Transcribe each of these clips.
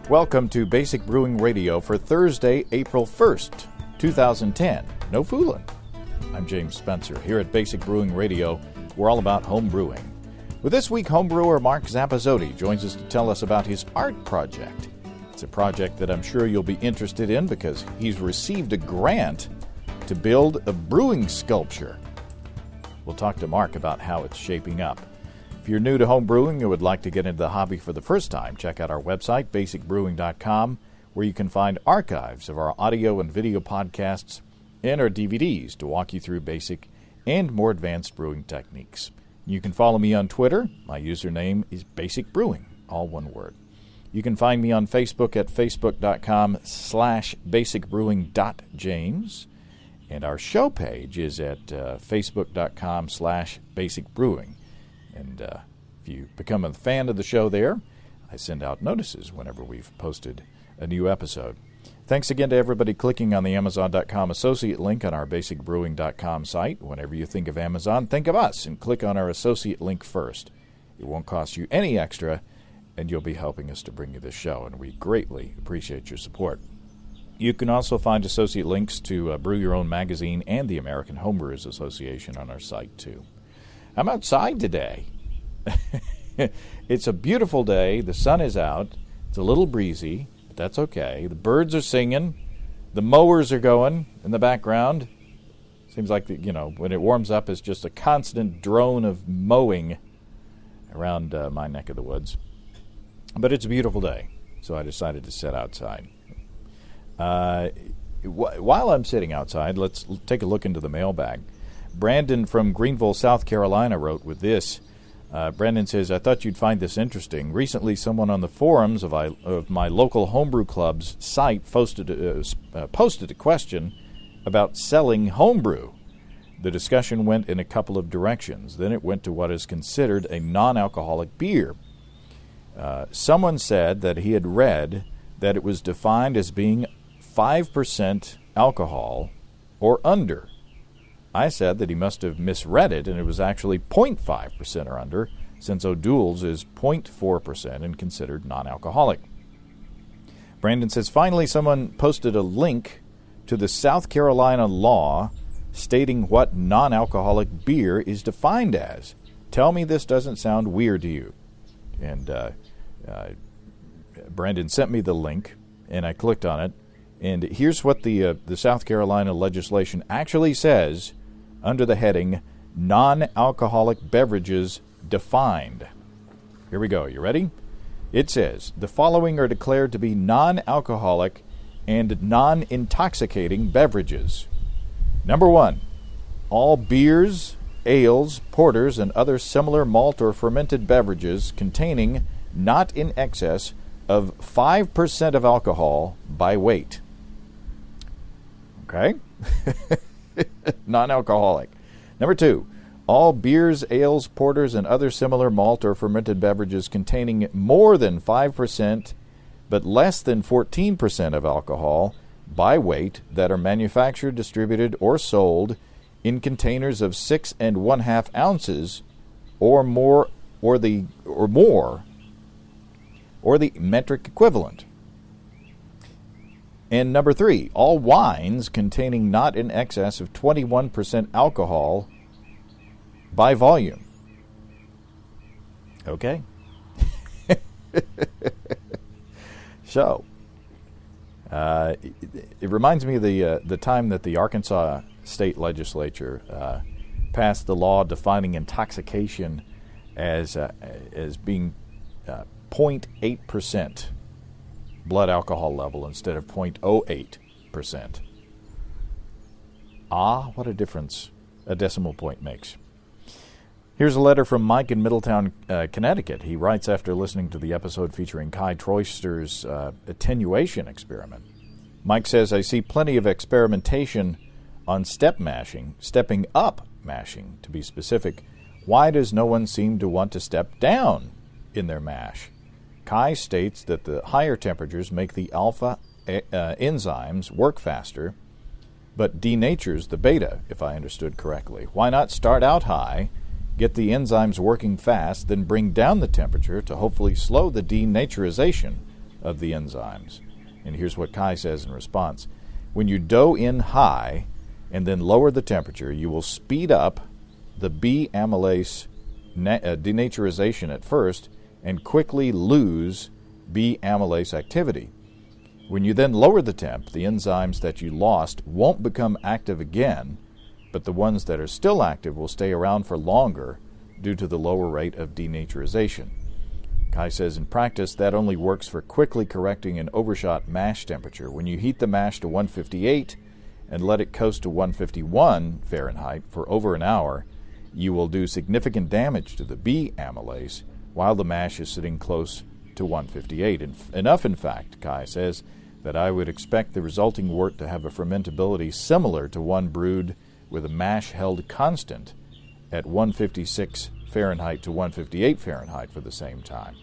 Welcome to Basic Brewing Radio for Thursday, April 1st, 2010. No fooling. I'm James Spencer. Here at Basic Brewing Radio, we're all about home brewing. With this week, home brewer Mark Zap joins us to tell us about his art project. It's a project that I'm sure you'll be interested in because he's received a grant to build a brewing sculpture. We'll talk to Mark about how it's shaping up. If you're new to home brewing and would like to get into the hobby for the first time, check out our website, basicbrewing.com, where you can find archives of our audio and video podcasts and our DVDs to walk you through basic and more advanced brewing techniques. You can follow me on Twitter. My username is Basic Brewing, all one word. You can find me on Facebook at facebook.com/basicbrewing.james. And our show page is at facebook.com/basicbrewing. And if you become a fan of the show there, I send out notices whenever we've posted a new episode. Thanks again to everybody clicking on the Amazon.com associate link on our basicbrewing.com site. Whenever you think of Amazon, think of us and click on our associate link first. It won't cost you any extra, and you'll be helping us to bring you this show, and we greatly appreciate your support. You can also find associate links to Brew Your Own magazine and the American Homebrewers Association on our site, too. I'm outside today. It's a beautiful day. The sun is out. It's a little breezy, but that's okay. The birds are singing. The mowers are going in the background. Seems like, when it warms up, it's just a constant drone of mowing around my neck of the woods. But it's a beautiful day, so I decided to sit outside. While I'm sitting outside, let's take a look into the mailbag. Brandon from Greenville, South Carolina wrote with this. Brandon says, I thought you'd find this interesting. Recently, someone on the forums of my local homebrew club's site posted a question about selling homebrew. The discussion went in a couple of directions. Then it went to what is considered a non-alcoholic beer. Someone said that he had read that it was defined as being 5% alcohol or under. I said that he must have misread it, and it was actually 0.5% or under, since O'Doul's is 0.4% and considered non-alcoholic. Brandon says, finally, someone posted a link to the South Carolina law stating what non-alcoholic beer is defined as. Tell me this doesn't sound weird to you. And Brandon sent me the link, and I clicked on it. And here's what the South Carolina legislation actually says under the heading Non-Alcoholic Beverages Defined. Here we go. You ready? It says, the following are declared to be non-alcoholic and non-intoxicating beverages. Number 1, all beers, ales, porters, and other similar malt or fermented beverages containing not in excess of 5% of alcohol by weight. Okay? Non-alcoholic. Number 2, all beers, ales, porters, and other similar malt or fermented beverages containing more than 5% but less than 14% of alcohol by weight that are manufactured, distributed, or sold in containers of 6 1/2 ounces or more, or the metric equivalent. And number 3, all wines containing not in excess of 21% alcohol by volume. Okay. So, it reminds me of the time that the Arkansas state legislature passed the law defining intoxication as being 0.8% blood alcohol level instead of 0.08%. What a difference a decimal point makes. Here's a letter from Mike in Middletown, Connecticut. He writes after listening to the episode featuring Kai Troyster's attenuation experiment. Mike says, I see plenty of experimentation on stepping up mashing, to be specific. Why does no one seem to want to step down in their mash? Kai states that the higher temperatures make the alpha enzymes work faster, but denatures the beta, if I understood correctly. Why not start out high, get the enzymes working fast, then bring down the temperature to hopefully slow the denaturization of the enzymes. And here's what Kai says in response. When you dough in high and then lower the temperature, you will speed up the B amylase denaturization at first and quickly lose B amylase activity. When you then lower the temp, the enzymes that you lost won't become active again, but the ones that are still active will stay around for longer due to the lower rate of denaturization. Kai says in practice that only works for quickly correcting an overshot mash temperature. When you heat the mash to 158 and let it coast to 151 Fahrenheit for over an hour, you will do significant damage to the B amylase while the mash is sitting close to 158. Enough, in fact, Kai says, that I would expect the resulting wort to have a fermentability similar to one brewed with a mash held constant at 156 Fahrenheit to 158 Fahrenheit for the same time.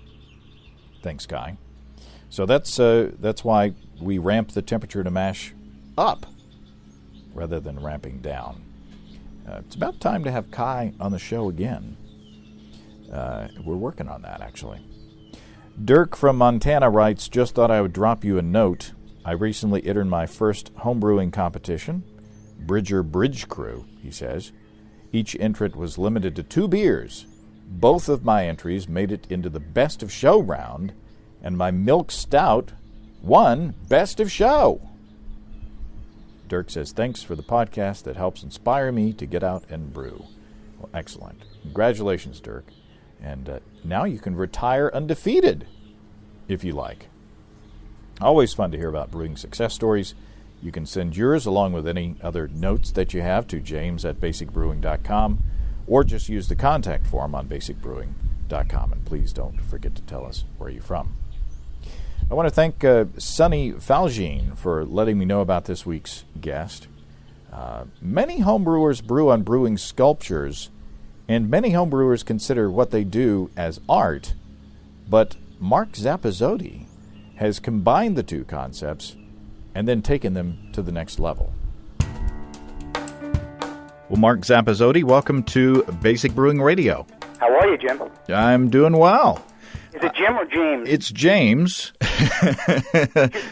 Thanks, Kai. So that's why we ramp the temperature to mash up rather than ramping down. It's about time to have Kai on the show again. We're working on that, actually. Dirk from Montana writes, just thought I would drop you a note. I recently entered my first homebrewing competition, Bridger Bridge Crew, he says. Each entrant was limited to 2 beers. Both of my entries made it into the best of show round, and my milk stout won best of show. Dirk says, thanks for the podcast that helps inspire me to get out and brew. Well, excellent. Congratulations, Dirk. And now you can retire undefeated, if you like. Always fun to hear about brewing success stories. You can send yours along with any other notes that you have to james@basicbrewing.com, or just use the contact form on basicbrewing.com. And please don't forget to tell us where you're from. I want to thank Sonny Falgine for letting me know about this week's guest. Many homebrewers brew on brewing sculptures, and many homebrewers consider what they do as art, but Mark Zappazotti has combined the two concepts and then taken them to the next level. Well, Mark Zappazotti, welcome to Basic Brewing Radio. How are you, Jim? I'm doing well. Is it Jim or James? It's James. Do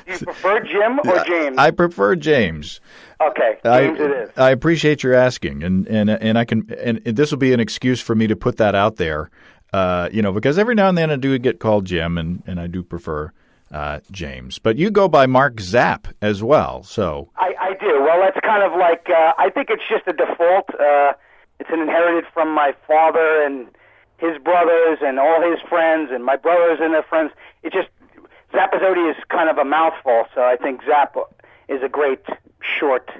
you prefer Jim or James? I prefer James. Okay, James it is. I appreciate your asking, and I can, and this will be an excuse for me to put that out there, because every now and then I do get called Jim, and I do prefer James. But you go by Mark Zap as well, so. I do. Well, that's kind of like, I think it's just a default. It's an inherited from my father and his brothers and all his friends and my brothers and their friends. It just, Zappazotti is kind of a mouthful, so I think Zap is a great short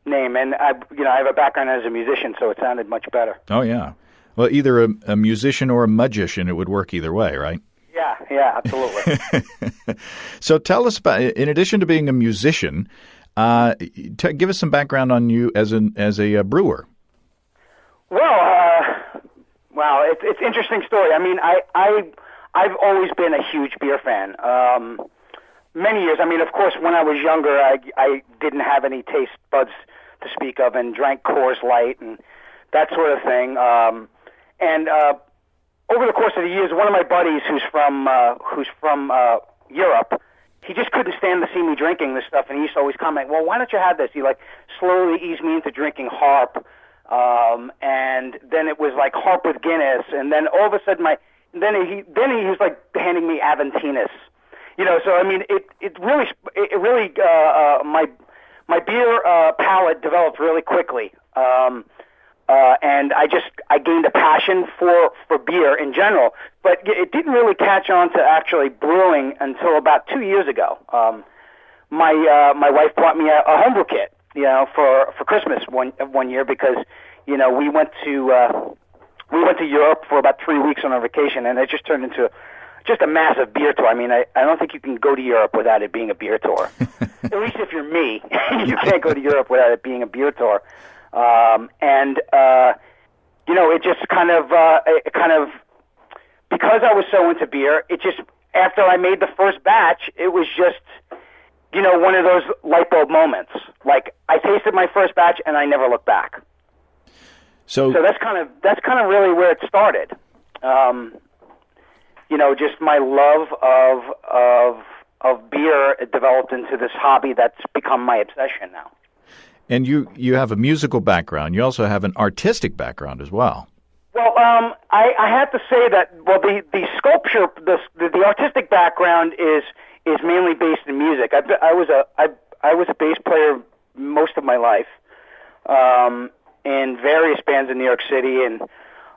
name. And I have a background as a musician, so it sounded much better. Oh, yeah. Well, either a musician or a magician, it would work either way, right? Yeah, absolutely. So tell us about, in addition to being a musician, give us some background on you as a brewer. Well, it's an interesting story. I mean, I've always been a huge beer fan. Many years. I mean, of course, when I was younger, I didn't have any taste buds to speak of and drank Coors Light and that sort of thing. Over the course of the years, one of my buddies who's from Europe, he just couldn't stand to see me drinking this stuff, and he used to always comment, well, why don't you have this? He slowly eased me into drinking Harp, and then it was like Harp with Guinness, and then all of a sudden then he was like handing me Aventinus. So I mean, it really my beer palate developed really quickly. And I gained a passion for beer in general, but it didn't really catch on to actually brewing until about 2 years ago. My wife bought me a homebrew kit, for Christmas one year because, we went to Europe for about 3 weeks on a vacation, and it just turned into just a massive beer tour. I mean, I don't think you can go to Europe without it being a beer tour. At least if you're me, you can't go to Europe without it being a beer tour. It just kind of, because I was so into beer, it just, after I made the first batch, it was just, one of those light bulb moments. Like, I tasted my first batch and I never looked back. So that's kind of really where it started. just my love of beer developed into this hobby that's become my obsession now. And you have a musical background. You also have an artistic background as well. Well, I have to say that the sculpture, the artistic background is mainly based in music. I was a bass player most of my life in various bands in New York City, and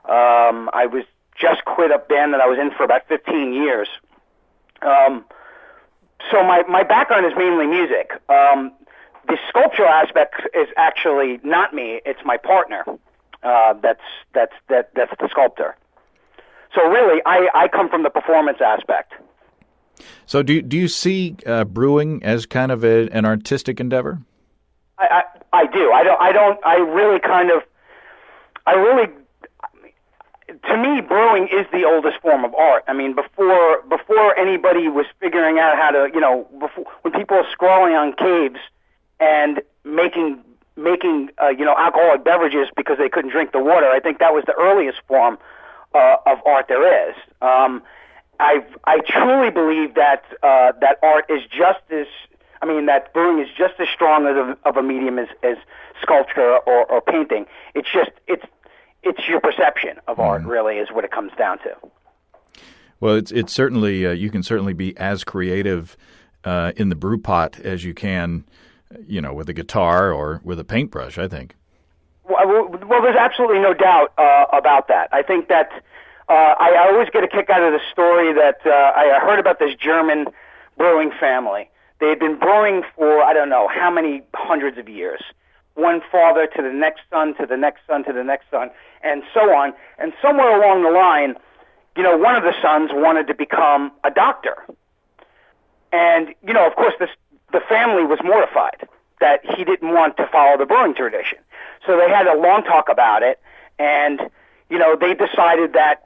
I was just quit a band that I was in for about 15 years. So my background is mainly music. The sculptural aspect is actually not me; it's my partner. That's the sculptor. So really, I come from the performance aspect. So do you see brewing as kind of an artistic endeavor? I do. To me, brewing is the oldest form of art. I mean, before anybody was figuring out how to, when people were scrawling on caves and making alcoholic beverages because they couldn't drink the water, I think that was the earliest form of art there is. I truly believe that that art is that brewing is just as strong of a medium as sculpture or painting. It's your perception of art, really, is what it comes down to. Well, it's certainly you can certainly be as creative in the brew pot as you can, with a guitar or with a paintbrush, I think. Well, there's absolutely no doubt about that. I think that I always get a kick out of the story that I heard about this German brewing family. They had been brewing for I don't know how many hundreds of years. One father to the next son, to the next son, to the next son, and so on. And somewhere along the line, one of the sons wanted to become a doctor. And, of course, the family was mortified that he didn't want to follow the brewing tradition. So they had a long talk about it, and, they decided that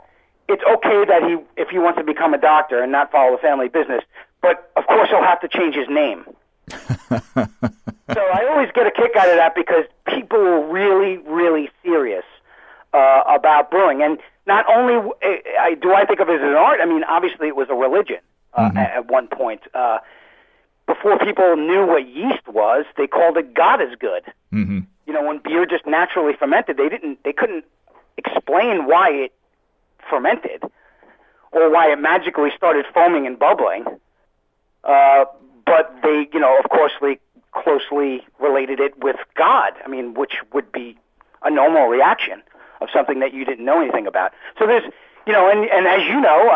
it's okay that if he wants to become a doctor and not follow the family business, but, of course, he'll have to change his name. So I always get a kick out of that because people were really, really serious about brewing. And not only do I think of it as an art, I mean, obviously it was a religion at one point. Before people knew what yeast was, they called it God is good. Mm-hmm. When beer just naturally fermented, they couldn't explain why it fermented or why it magically started foaming and bubbling. But they, of course, they closely related it with God. I mean, which would be a normal reaction of something that you didn't know anything about. So there's, and as you know,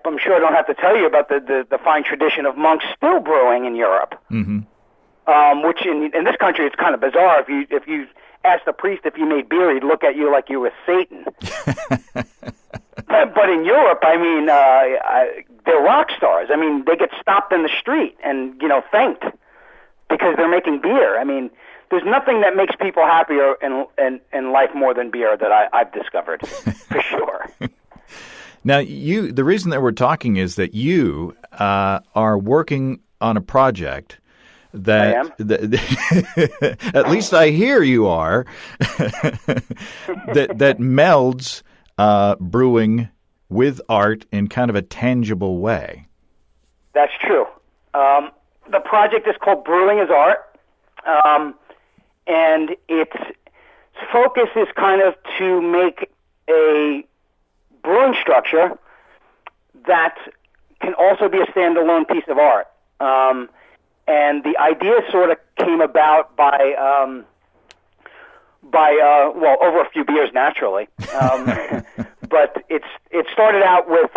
I'm sure I don't have to tell you about the fine tradition of monks still brewing in Europe. Mm-hmm. Which in this country it's kind of bizarre. If you asked the priest if you made beer, he'd look at you like you were Satan. But in Europe, I mean, they're rock stars. I mean, they get stopped in the street and, thanked because they're making beer. I mean, there's nothing that makes people happier in life more than beer that I've discovered, for sure. Now, the reason that we're talking is that you are working on a project that, I am? At least I hear you are, that melds brewing with art in kind of a tangible way. That's true. The project is called Brewing is Art, and its focus is kind of to make a brewing structure that can also be a standalone piece of art. And the idea sort of came about by over a few beers naturally. But it started out with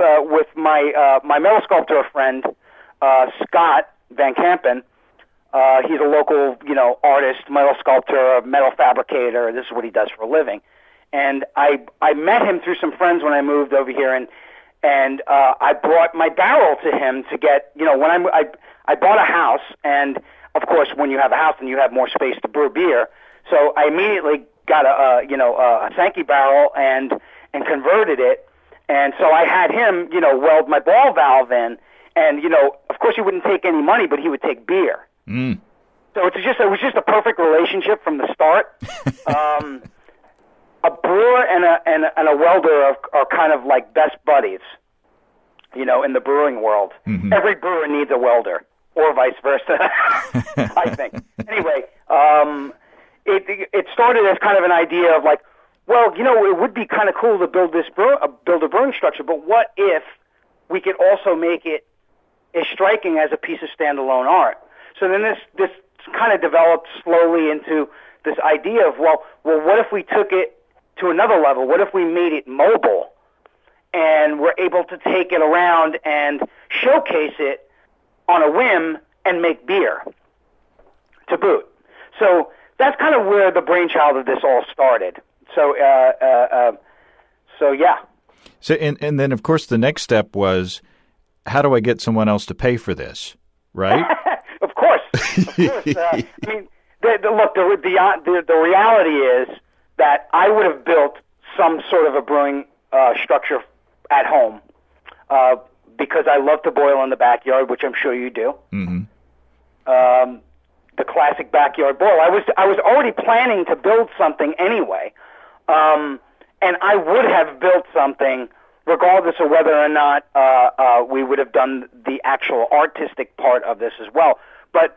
my metal sculptor friend, Scott Van Kampen. He's a local, artist, metal sculptor, metal fabricator. This is what he does for a living. And I met him through some friends when I moved over here, and I brought my barrel to him to get, when I bought a house, and of course when you have a house, then you have more space to brew beer. So I immediately got a Sankey barrel and converted it, and so I had him, weld my ball valve in, and of course he wouldn't take any money, but he would take beer. Mm. So it was just a perfect relationship from the start. A brewer and a welder are kind of like best buddies. in the brewing world. Mm-hmm. Every brewer needs a welder, or vice versa, I think. Anyway, it started as kind of an idea of like, well, it would be kind of cool to build a brewing structure, but what if we could also make it as striking as a piece of standalone art? So then this kind of developed slowly into this idea of, well, what if we took it to another level? What if we made it mobile and we're able to take it around and showcase it on a whim and make beer to boot? So that's kind of where the brainchild of this all started. So yeah. So and then of course the next step was, how do I get someone else to pay for this? Right? Of course. I mean, the reality is that I would have built some sort of a brewing structure at home because I love to boil in the backyard, which I'm sure you do. Mm-hmm. The classic backyard boil. I was already planning to build something anyway, and I would have built something regardless of whether or not we would have done the actual artistic part of this as well. But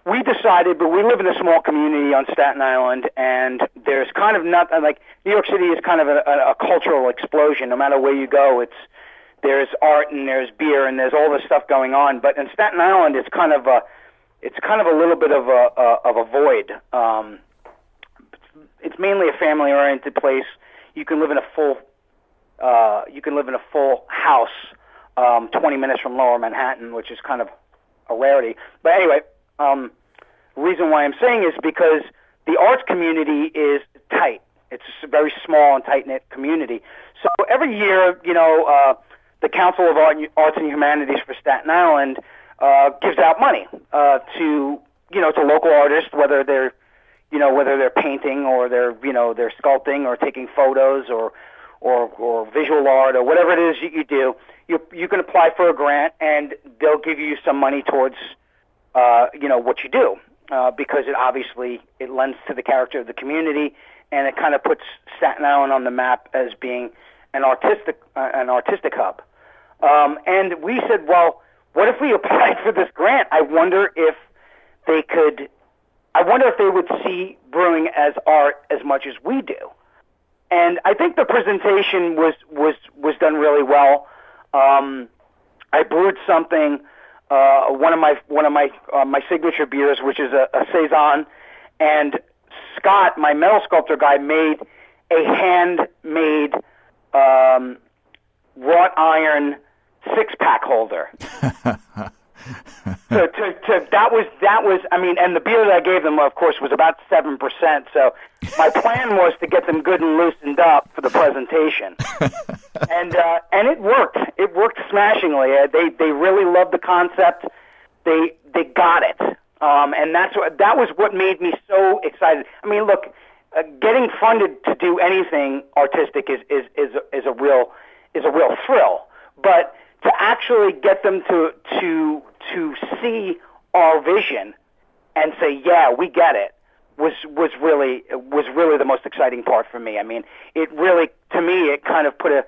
we decided, but we live in a small community on Staten Island, and there's kind of nothing, like New York City is kind of a cultural explosion. No matter where you go, there's art and there's beer and there's all this stuff going on. But in Staten Island, it's kind of a little bit of a void. It's mainly a family-oriented place. You can live in a full house 20 minutes from Lower Manhattan, which is kind of a rarity. But anyway, the reason why I'm saying is because the arts community is tight. It's a very small and tight-knit community. So every year, the Council of Arts and Humanities for Staten Island gives out money to local artists, whether they're painting or they're sculpting or taking photos or visual art or whatever it is you do. You can apply for a grant and they'll give you some money towards what you do because it lends to the character of the community and it kind of puts Staten Island on the map as being an artistic hub. And we said, well, what if we applied for this grant? I wonder if they would see brewing as art as much as we do. And I think the presentation was done really well. I brewed something, one of my signature beers, which is a saison, and Scott, my metal sculptor guy, made a handmade wrought iron 6-pack holder. So that was I mean, and the beer that I gave them, of course, was about 7%. So my plan was to get them good and loosened up for the presentation, and it worked. It worked smashingly. They really loved the concept. They got it, and that was what made me so excited. I mean, look, getting funded to do anything artistic is a real thrill, but to actually get them to see our vision and say, yeah, we get it, was really the most exciting part for me. I mean, it really, to me, it kind of put an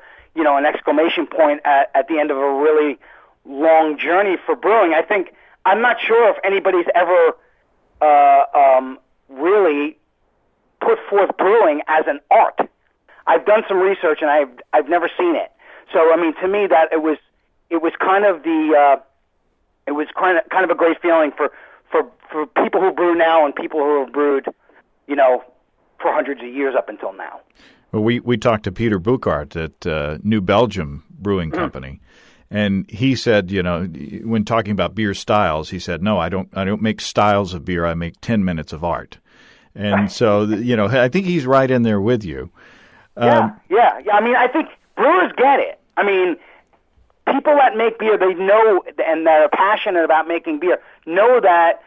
exclamation point at the end of a really long journey for brewing. I'm not sure if anybody's ever really put forth brewing as an art. I've done some research and I've never seen it. So I mean, to me, that it was kind of kind of a great feeling for people who brew now and people who have brewed, for hundreds of years up until now. Well, we talked to Peter Buchart at New Belgium Brewing Company, and he said, when talking about beer styles, he said, no, I don't make styles of beer. I make 10 minutes of art. And so, I think he's right in there with you. Yeah. I mean, I think brewers get it. I mean, people that make beer, they know, and that are passionate about making beer, know that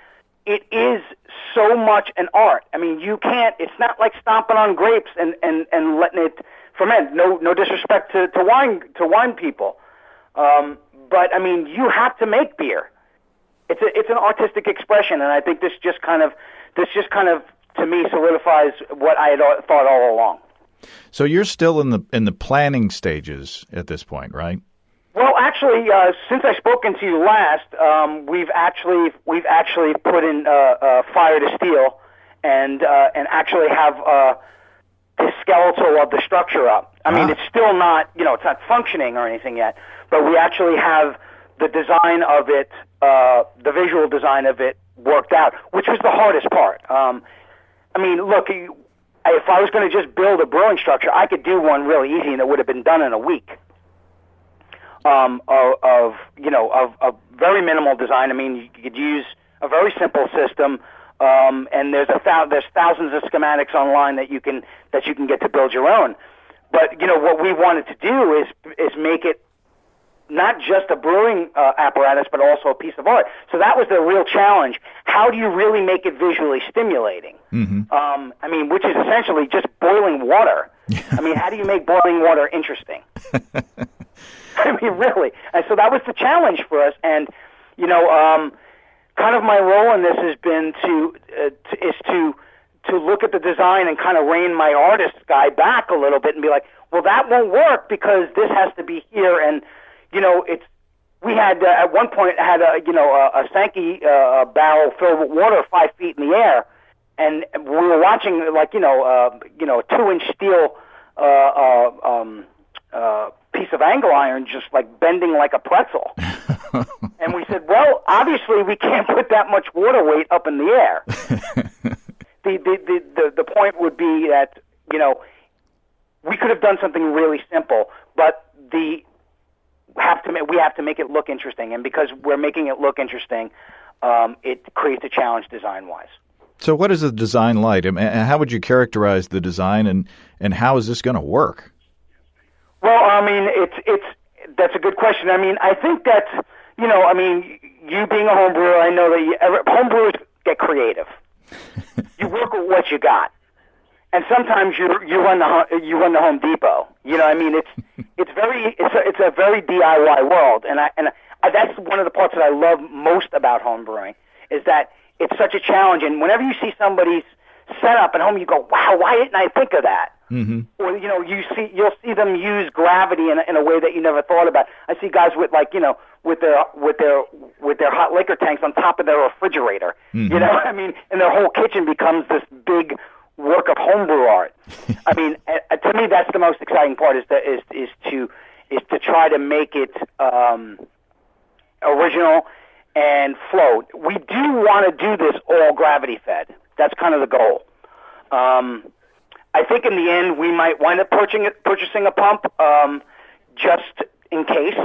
it is so much an art. I mean, it's not like stomping on grapes and letting it ferment. No disrespect to wine people. But I mean, you have to make beer. It's an artistic expression, and I think this just kind of to me solidifies what I had thought all along. So you're still in the planning stages at this point, right? Well, actually, since I've spoken to you last, we've actually put in fire to steel, and actually have the skeletal of the structure up. I mean, it's still not, it's not functioning or anything yet, but we actually have the design of it, the visual design of it worked out, which was the hardest part. I mean, look, if I was going to just build a brewing structure, I could do one really easy, and it would have been done in a week. Of very minimal design. I mean, you could use a very simple system, and there's thousands of schematics online that you can get to build your own. But what we wanted to do is make it not just a brewing apparatus, but also a piece of art. So that was the real challenge. How do you really make it visually stimulating? Mm-hmm. I mean, which is essentially just boiling water. I mean, how do you make boiling water interesting? I mean, really. And so that was the challenge for us. And, kind of my role in this has been to look at the design and kind of rein my artist guy back a little bit and be like, well, that won't work because this has to be here. And, we had, at one point, had a Sankey barrel filled with water 5 feet in the air. And we were watching, like, a 2-inch steel, piece of angle iron just like bending like a pretzel. And we said, well, obviously we can't put that much water weight up in the air. The point would be that, we could have done something really simple, but we have to make it look interesting. And because we're making it look interesting, it creates a challenge design-wise. So what is the design like? I mean, how would you characterize the design, and how is this going to work? Well, I mean, that's a good question. I mean, I think that, you being a home brewer, I know that home brewers get creative. You work with what you got, and sometimes you run the Home Depot. I mean, it's a very DIY world, and that's one of the parts that I love most about home brewing is that it's such a challenge. And whenever you see somebody's setup at home, you go, "Wow, why didn't I think of that?" Mm-hmm. Or you'll see them use gravity in a way that you never thought about. I see guys with with their hot liquor tanks on top of their refrigerator. Mm-hmm. I mean, and their whole kitchen becomes this big work of homebrew art. I mean, to me, that's the most exciting part is to try to make it original and float. We do want to do this all gravity fed. That's kind of the goal. I think in the end we might wind up purchasing a pump just in case,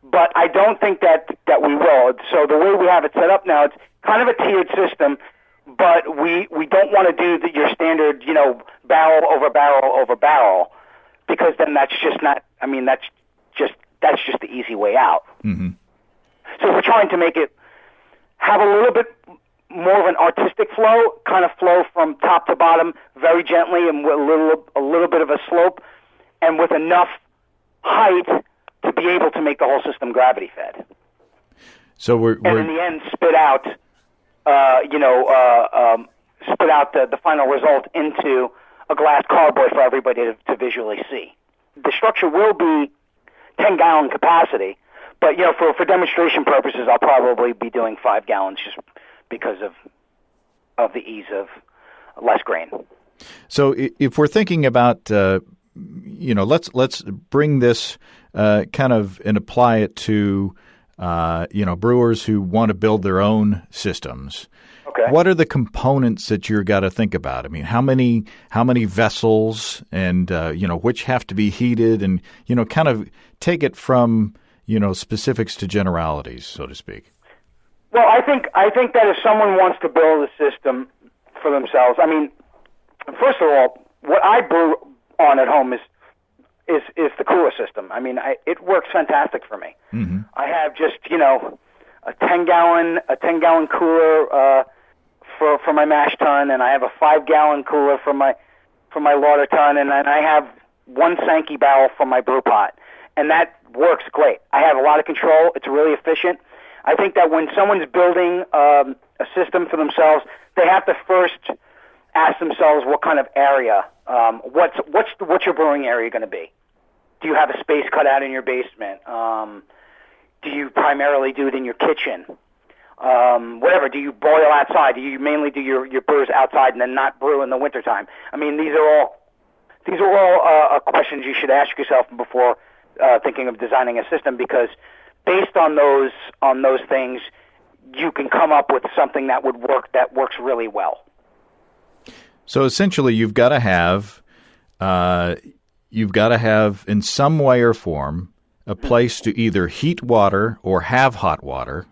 but I don't think that we will. So the way we have it set up now, it's kind of a tiered system, but we don't want to do your standard, barrel over barrel over barrel, because then that's just not. I mean, that's just the easy way out. Mm-hmm. So we're trying to make it have a little bit more of an artistic flow, kind of flow from top to bottom very gently and with a little bit of a slope, and with enough height to be able to make the whole system gravity fed. So we're in the end spit out, the final result into a glass cardboard for everybody to visually see. The structure will be 10-gallon capacity, but for demonstration purposes, I'll probably be doing 5 gallons just because of the ease of less grain. So if we're thinking about, let's bring this kind of and apply it to, brewers who want to build their own systems. Okay. What are the components that you've got to think about? I mean, how many vessels and, which have to be heated and, kind of take it from, specifics to generalities, so to speak. Well, I think that if someone wants to build a system for themselves, I mean, first of all, what I brew on at home is the cooler system. I mean, it works fantastic for me. Mm-hmm. I have just a 10-gallon cooler for my mash tun, and I have a 5-gallon cooler for my lauter tun, and I have one Sankey barrel for my brew pot, and that works great. I have a lot of control. It's really efficient. I think that when someone's building a system for themselves, they have to first ask themselves what kind of area, what's your brewing area going to be? Do you have a space cut out in your basement? primarily do it in your kitchen? Whatever, do you boil outside? Do you mainly do your brews outside and then not brew in the wintertime? I mean, these are all questions you should ask yourself before thinking of designing a system, because based on those things, you can come up with something that works really well. So essentially, you've got to have in some way or form a place to either heat water or have hot water.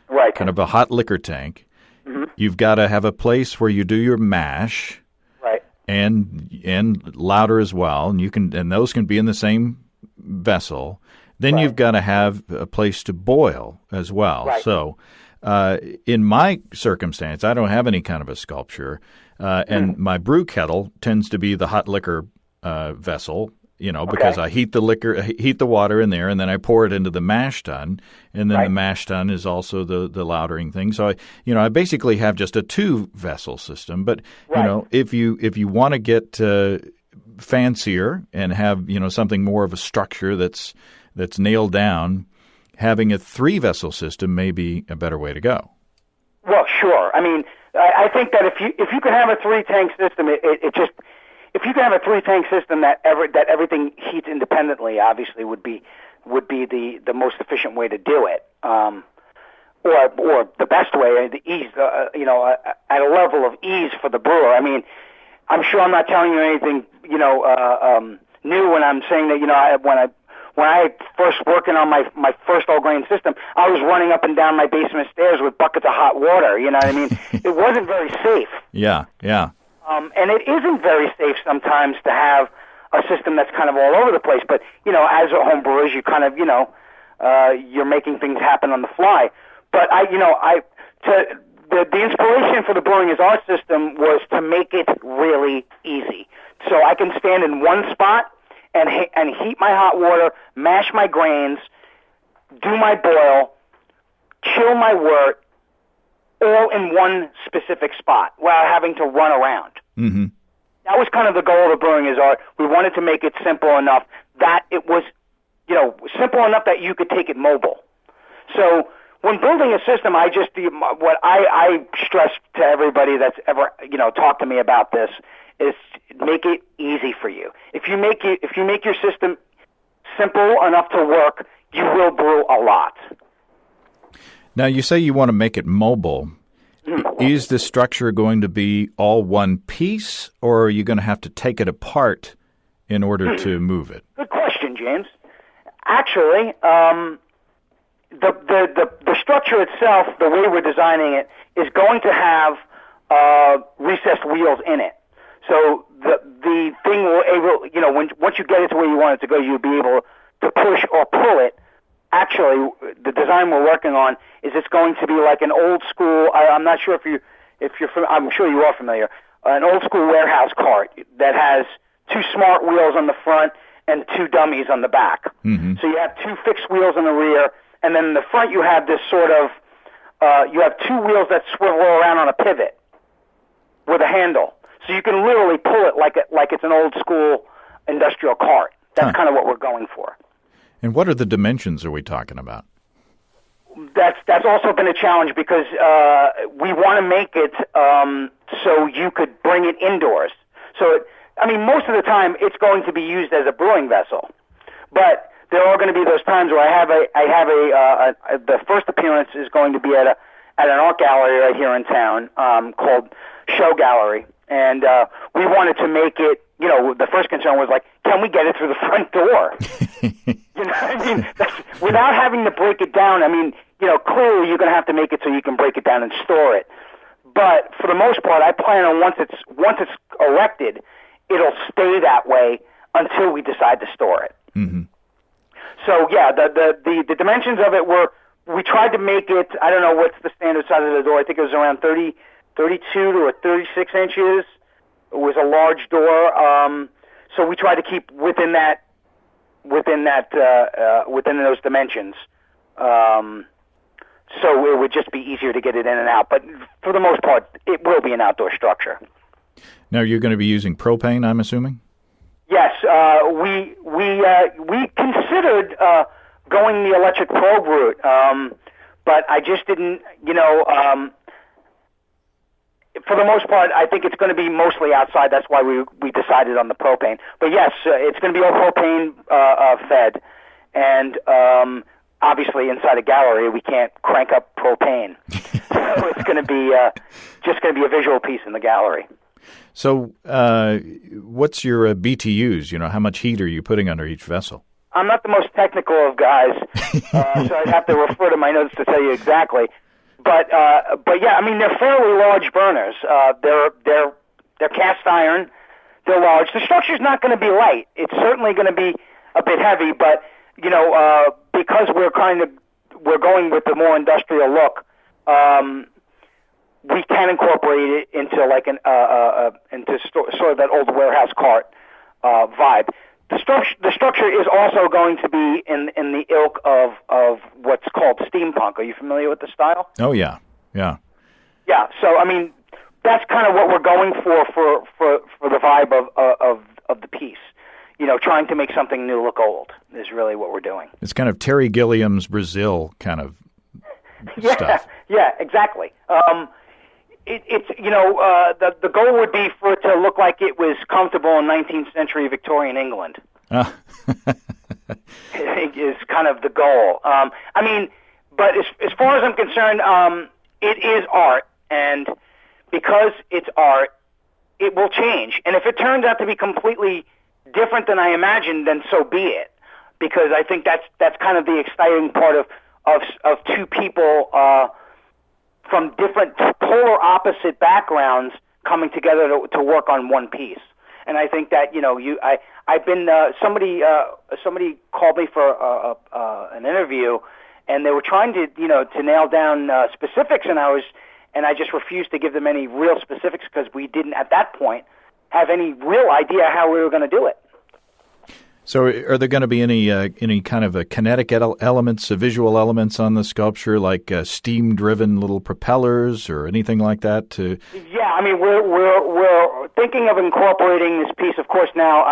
Right. Kind of a hot liquor tank. Mm-hmm. You've got to have a place where you do your mash. Right. And lauter as well, and those can be in the same vessel. Then Right. you've got to have a place to boil as well. Right. So in my circumstance, I don't have any kind of a sculpture, and my brew kettle tends to be the hot liquor vessel. Because I heat the water in there, and then I pour it into the mash tun, and then Right. the mash tun is also the lautering thing. So I basically have just a 2-vessel system. But Right. if you want to get fancier and have something more of a structure that's nailed down, having a 3-vessel system may be a better way to go. Well, sure. I mean, I think that if you can have a 3-tank system, if you can have a 3-tank system that everything heats independently, obviously would be the most efficient way to do it, or the best way, the ease, at a level of ease for the brewer. I mean, I'm sure I'm not telling you anything, new when I'm saying that when I first working on my first all grain system, I was running up and down my basement stairs with buckets of hot water. You know what I mean? It wasn't very safe. Yeah. And it isn't very safe sometimes to have a system that's kind of all over the place. But, as a home brewer, you kind of, you're making things happen on the fly. But the inspiration for the Brewing is Art system was to make it really easy. So I can stand in one spot and heat my hot water, mash my grains, do my boil, chill my wort, all in one specific spot without having to run around. Mm-hmm. That was kind of the goal of the Brewing is Art. We wanted to make it simple enough that it was, simple enough that you could take it mobile. So when building a system, what I stress to everybody that's ever, talked to me about this is make it easy for you. If you make your system simple enough to work, you will brew a lot. Now, you say you want to make it mobile. Is the structure going to be all one piece, or are you going to have to take it apart in order to move it? Good question, James. Actually, the structure itself, the way we're designing it, is going to have recessed wheels in it. So the thing will once you get it to where you want it to go, you'll be able to push or pull it. Actually, the design we're working on is it's going to be like an old school. I'm not sure I'm sure you are familiar. An old school warehouse cart that has 2 smart wheels on the front and 2 dummies on the back. Mm-hmm. So you have 2 fixed wheels in the rear, and then in the front you have this sort of you have 2 wheels that swivel around on a pivot with a handle. So you can literally pull it like it's an old school industrial cart. That's kind of what we're going for. And what are the dimensions are we talking about? That's also been a challenge because we want to make it so you could bring it indoors. So, most of the time it's going to be used as a brewing vessel, but there are going to be those times where the first appearance is going to be at an art gallery right here in town called Show Gallery, and we wanted to make it. The first concern was like, can we get it through the front door? Without having to break it down. Clearly you're going to have to make it so you can break it down and store it. But for the most part, I plan on once it's erected, it'll stay that way until we decide to store it. Mm-hmm. So yeah, the dimensions of it we tried to make it. I don't know what's the standard size of the door. I think it was around 32 to 36 inches. It was a large door, so we tried to keep within those dimensions, so it would just be easier to get it in and out. But for the most part, it will be an outdoor structure. Now, you're going to be using propane, I'm assuming? Yes, we considered going the electric probe route, but I just didn't, for the most part, I think it's going to be mostly outside. That's why we decided on the propane. But yes, it's going to be all propane fed, and obviously inside a gallery we can't crank up propane, so it's going to be just going to be a visual piece in the gallery. So, what's your BTUs? How much heat are you putting under each vessel? I'm not the most technical of guys, so I'd have to refer to my notes to tell you exactly. But yeah, I mean, they're fairly large burners. They're cast iron. They're large. The structure's not going to be light. It's certainly going to be a bit heavy, but because we're going with the more industrial look, we can incorporate it into like into sort of that old warehouse cart vibe. The structure is also going to be in the ilk of what's called steampunk. Are you familiar with the style? Oh yeah. Yeah. So I mean, that's kind of what we're going for the vibe of the piece. Trying to make something new look old is really what we're doing. It's kind of Terry Gilliam's Brazil kind of stuff. Yeah, exactly. It's the goal would be for it to look like it was comfortable in 19th century Victorian England. Is kind of the goal. I mean, but as far as I'm concerned, it is art, and because it's art, it will change. And if it turns out to be completely different than I imagined, then so be it. Because I think that's kind of the exciting part of two people from different polar opposite backgrounds coming together to work on one piece. And I think that I've been somebody called me for an interview, and they were trying to nail down specifics, and I just refused to give them any real specifics because we didn't at that point have any real idea how we were going to do it. So are there going to be any kind of kinetic elements, visual elements on the sculpture, like steam-driven little propellers or anything like that? Yeah, I mean, we're thinking of incorporating this piece. Of course, now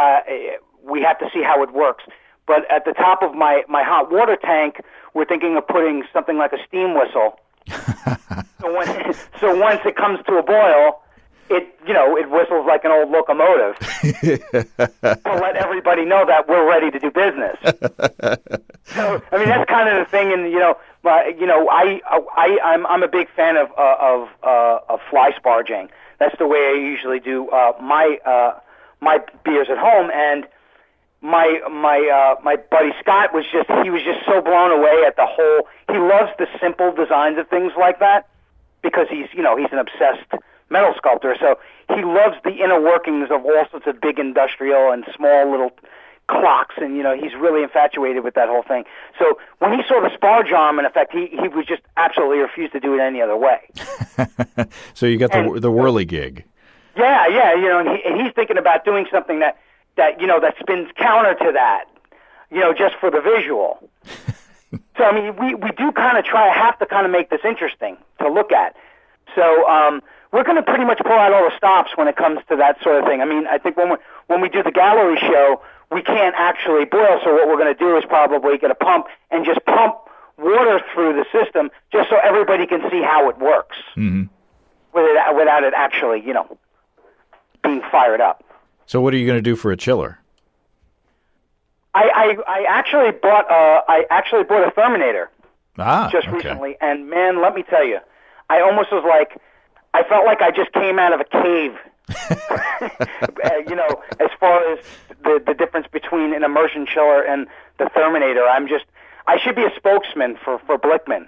we have to see how it works. But at the top of my hot water tank, we're thinking of putting something like a steam whistle. So once it comes to a boil, it whistles like an old locomotive to let everybody know that we're ready to do business. So I mean, that's kind of the thing, and I'm a big fan of fly sparging. That's the way I usually do my beers at home, and my buddy Scott was just so blown away at the whole. He loves the simple designs of things like that because he's an obsessed metal sculptor, so he loves the inner workings of all sorts of big industrial and small little clocks, and he's really infatuated with that whole thing. So when he saw the sparge arm in effect, he would just absolutely refuse to do it any other way. So you got the whirly gig. Yeah, and he's thinking about doing something that spins counter to that, just for the visual. So I mean, we do have to make this interesting to look at. So we're going to pretty much pull out all the stops when it comes to that sort of thing. I mean, I think when we do the gallery show, we can't actually boil, so what we're going to do is probably get a pump and just pump water through the system just so everybody can see how it works, without it actually, being fired up. So what are you going to do for a chiller? I actually bought a Therminator recently, and man, let me tell you, I almost was like, I felt like I just came out of a cave. As far as the difference between an immersion chiller and the Therminator, I should be a spokesman for Blickman.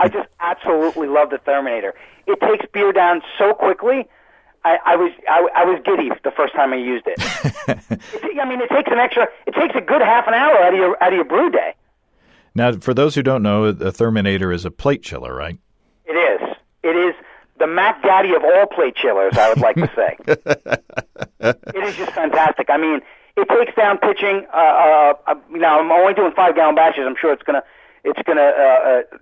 I just absolutely love the Therminator. It takes beer down so quickly. I was giddy the first time I used it. It takes a good half an hour out of your brew day. Now, for those who don't know, a Therminator is a plate chiller, right? It is. It is the Mac Daddy of all plate chillers, I would like to say. It is just fantastic. I mean, it takes down pitching. Now I'm only doing 5-gallon batches. I'm sure it's gonna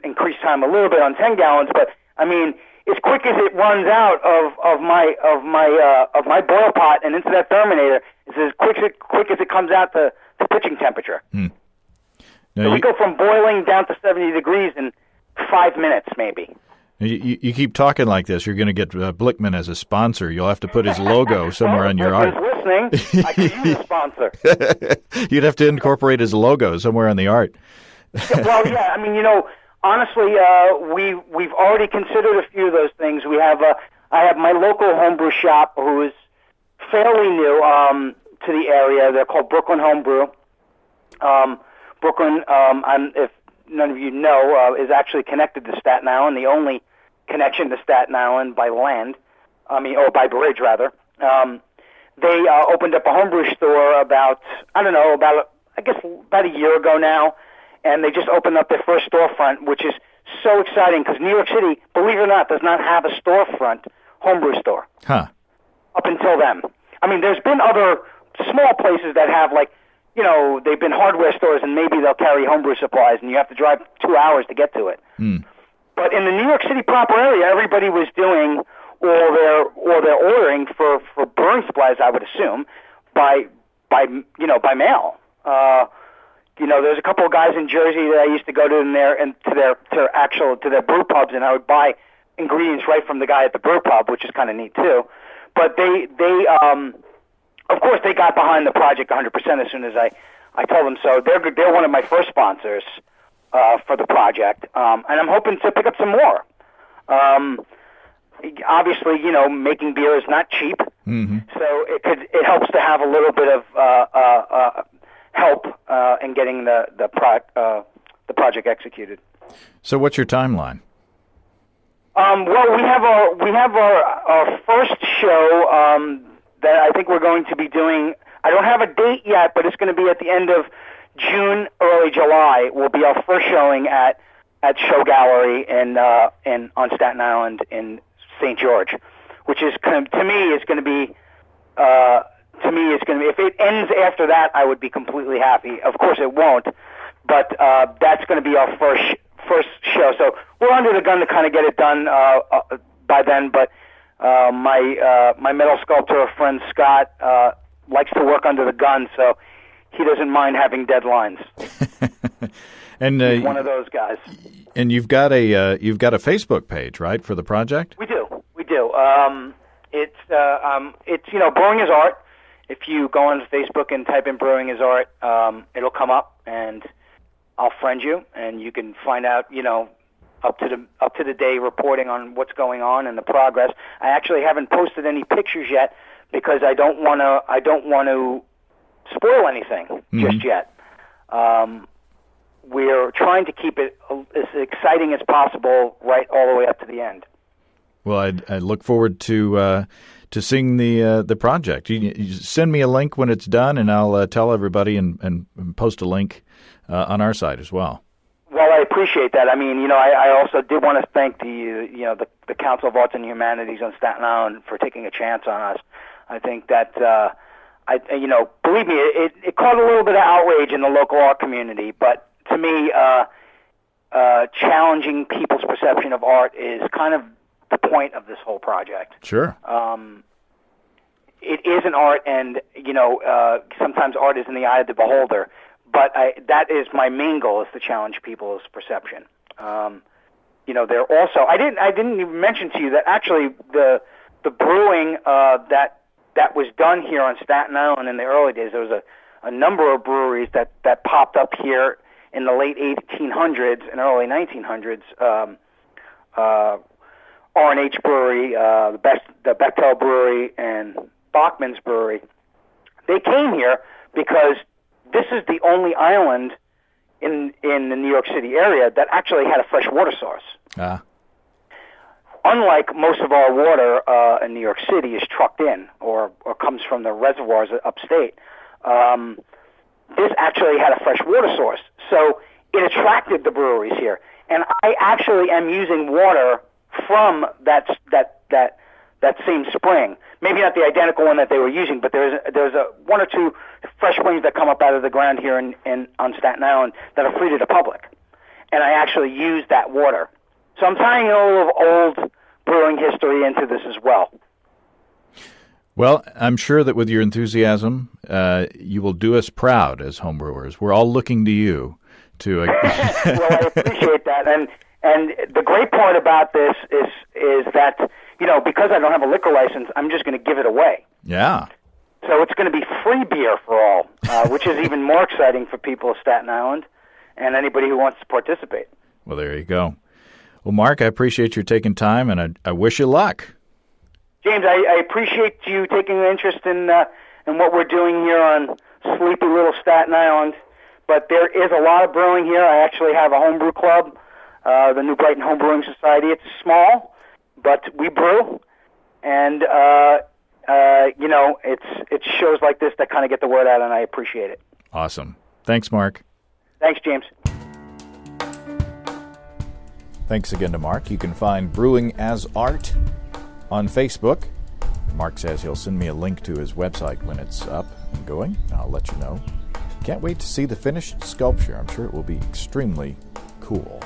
increase time a little bit on 10 gallons. But I mean, as quick as it runs out of my boil pot and into that Therminator, it's as quick as it comes out to pitching temperature. Now So we go from boiling down to 70 degrees in 5 minutes, maybe. You keep talking like this, you're going to get Blickman as a sponsor. You'll have to put his logo somewhere on your art. Blickman's listening. I could use a sponsor. You'd have to incorporate his logo somewhere on the art. Well, yeah. I mean, honestly, we've already considered a few of those things. I have my local homebrew shop who is fairly new to the area. They're called Brooklyn Homebrew. Brooklyn, if none of you know, is actually connected to Staten Island, the only connection to Staten Island by land. Or by bridge, rather. They opened up a homebrew store about a year ago now, and they just opened up their first storefront, which is so exciting because New York City, believe it or not, does not have a storefront homebrew store. Huh. Up until then. I mean, there's been other small places that have, they've been hardware stores, and maybe they'll carry homebrew supplies, and you have to drive 2 hours to get to it. Mm. But in the New York City proper area, everybody was doing or they're ordering for brewing supplies, I would assume, by mail. There's a couple of guys in Jersey that I used to go to to their brew pubs, and I would buy ingredients right from the guy at the brew pub, which is kind of neat too. But they of course they got behind the project 100% as soon as I told them so. They're one of my first sponsors for the project, and I'm hoping to pick up some more. Obviously, making beer is not cheap, mm-hmm. so it helps to have a little bit of help in getting the project executed. So, what's your timeline? Well, we have our first show that I think we're going to be doing. I don't have a date yet, but it's going to be at the end of June, early July. Will be our first showing at Show Gallery on Staten Island in St. George, which is to me is going to be. If it ends after that, I would be completely happy. Of course, it won't, but that's going to be our first show. So we're under the gun to kind of get it done by then. But my metal sculptor friend Scott likes to work under the gun, so he doesn't mind having deadlines. And he's one of those guys. And you've got a Facebook page, right, for the project? We do. It's Brewing is Art. If you go on Facebook and type in Brewing is Art, it'll come up, and I'll friend you, and you can find out, up to the day reporting on what's going on and the progress. I actually haven't posted any pictures yet because I don't want to spoil anything just yet. We're trying to keep it as exciting as possible, right all the way up to the end. Well, I look forward to seeing the project. You send me a link when it's done, and I'll tell everybody and post a link on our site as well. Well, I appreciate that. I mean, I also did want to thank the Council of Arts and Humanities on Staten Island for taking a chance on us. I think that believe me, it caused a little bit of outrage in the local art community, but to me, challenging people's perception of art is kind of the point of this whole project. Sure. It is an art, and sometimes art is in the eye of the beholder. But that is my main goal: is to challenge people's perception. They're also I didn't even mention to you that actually the brewing that was done here on Staten Island in the early days. There was a number of breweries that popped up here in the late 1800s and early 1900s. R&H Brewery, the Bechtel Brewery, and Bachman's Brewery. They came here because this is the only island in the New York City area that actually had a fresh water source. Unlike most of our water in New York City is trucked in or comes from the reservoirs upstate, this actually had a fresh water source. So it attracted the breweries here. And I actually am using water from that same spring. Maybe not the identical one that they were using, but there's one or two fresh springs that come up out of the ground here on Staten Island that are free to the public. And I actually use that water. So I'm tying a little old brewing history into this as well. Well, I'm sure that with your enthusiasm, you will do us proud as homebrewers. We're all looking to you to. Well, I appreciate that, and the great part about this is that because I don't have a liquor license, I'm just going to give it away. Yeah. So it's going to be free beer for all, which is even more exciting for people of Staten Island and anybody who wants to participate. Well, there you go. Well, Mark, I appreciate you taking time, and I wish you luck. James, I appreciate you taking an interest in what we're doing here on sleepy little Staten Island. But there is a lot of brewing here. I actually have a homebrew club, the New Brighton Homebrewing Society. It's small, but we brew, and it's shows like this that kind of get the word out, and I appreciate it. Awesome. Thanks, Mark. Thanks, James. Thanks again to Mark. You can find Brewing as Art on Facebook. Mark says he'll send me a link to his website when it's up and going. I'll let you know. Can't wait to see the finished sculpture. I'm sure it will be extremely cool.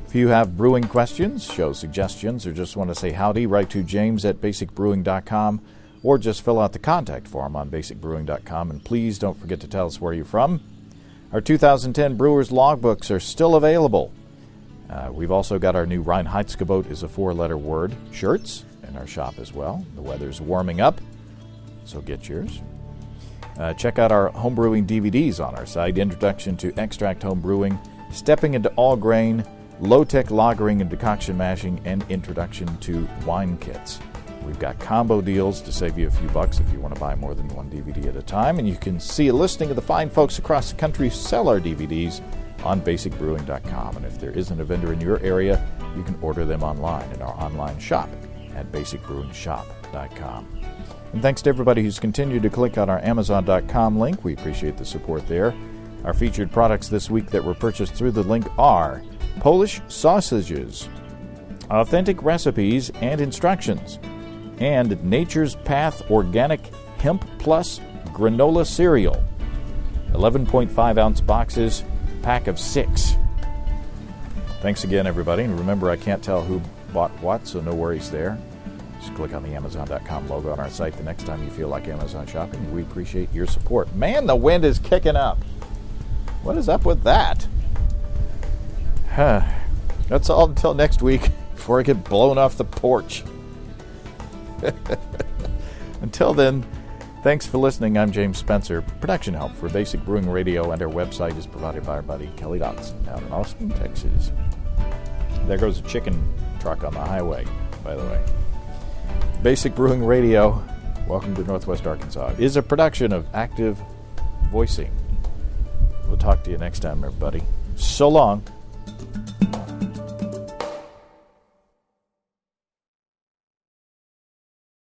If you have brewing questions, show suggestions, or just want to say howdy, write to james@basicbrewing.com or just fill out the contact form on basicbrewing.com. And please don't forget to tell us where you're from. Our 2010 Brewers Logbooks are still available. We've also got our new Reinheitsgebot is a 4-letter word shirts in our shop as well. The weather's warming up, so get yours. Check out our homebrewing DVDs on our site. Introduction to Extract Homebrewing, Stepping into All Grain, Low-Tech Lagering and Decoction Mashing, and Introduction to Wine Kits. We've got combo deals to save you a few bucks if you want to buy more than one DVD at a time. And you can see a listing of the fine folks across the country who sell our DVDs on basicbrewing.com. And if there isn't a vendor in your area, you can order them online in our online shop at basicbrewingshop.com. And thanks to everybody who's continued to click on our Amazon.com link. We appreciate the support there. Our featured products this week that were purchased through the link are Polish sausages, authentic recipes and instructions, and Nature's Path Organic Hemp Plus Granola Cereal. 11.5-ounce boxes, pack of 6. Thanks again, everybody. And remember, I can't tell who bought what, so no worries there. Just click on the Amazon.com logo on our site the next time you feel like Amazon shopping. We appreciate your support. Man, the wind is kicking up. What is up with that? That's all until next week before I get blown off the porch. Until then, thanks for listening. I'm James Spencer. Production help for Basic Brewing Radio and our website is provided by our buddy Kelly Dotson down in Austin, Texas. There goes a chicken truck on the highway, by the way. Basic Brewing Radio, welcome to Northwest Arkansas, is a production of Active Voicing. We'll talk to you next time, everybody. So long.